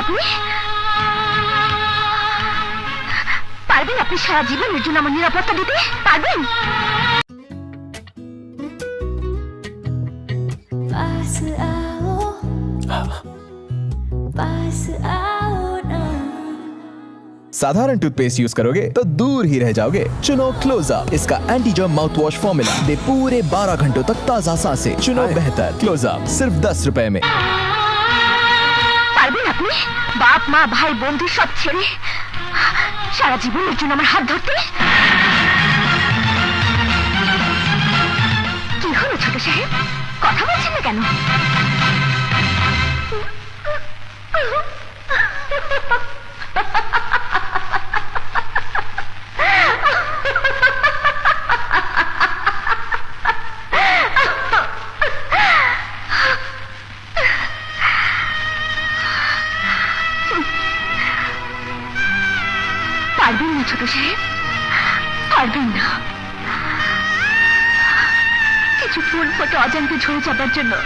আপনি? পারবেন আপনি সারা জীবনের জন্য আমার নিরাপত্তা দিতে পারবেন? साधारण टूथपेस्ट यूज करोगे तो दूर ही रह जाओगे। चुनो क्लोजअप, इसका anti germ mouthwash formula दे पूरे 12 घंटों तक ताजा सांसें। चुनो बेहतर क्लोजअप, सिर्फ 10 रुपए में। পারবেন আপনি বাপ মা ভাই বন্ধু সব ছেড়ে সারা জীবনের জন্য আমার হাত ধরতে? কি হলো ছোট সাহেব, কথা বলছেন না কেন? পারবেন না ছোট সাহেব, পারবেন না। কিছু ফুল ফোটে অজান্তে ঝরে যাবার জন্য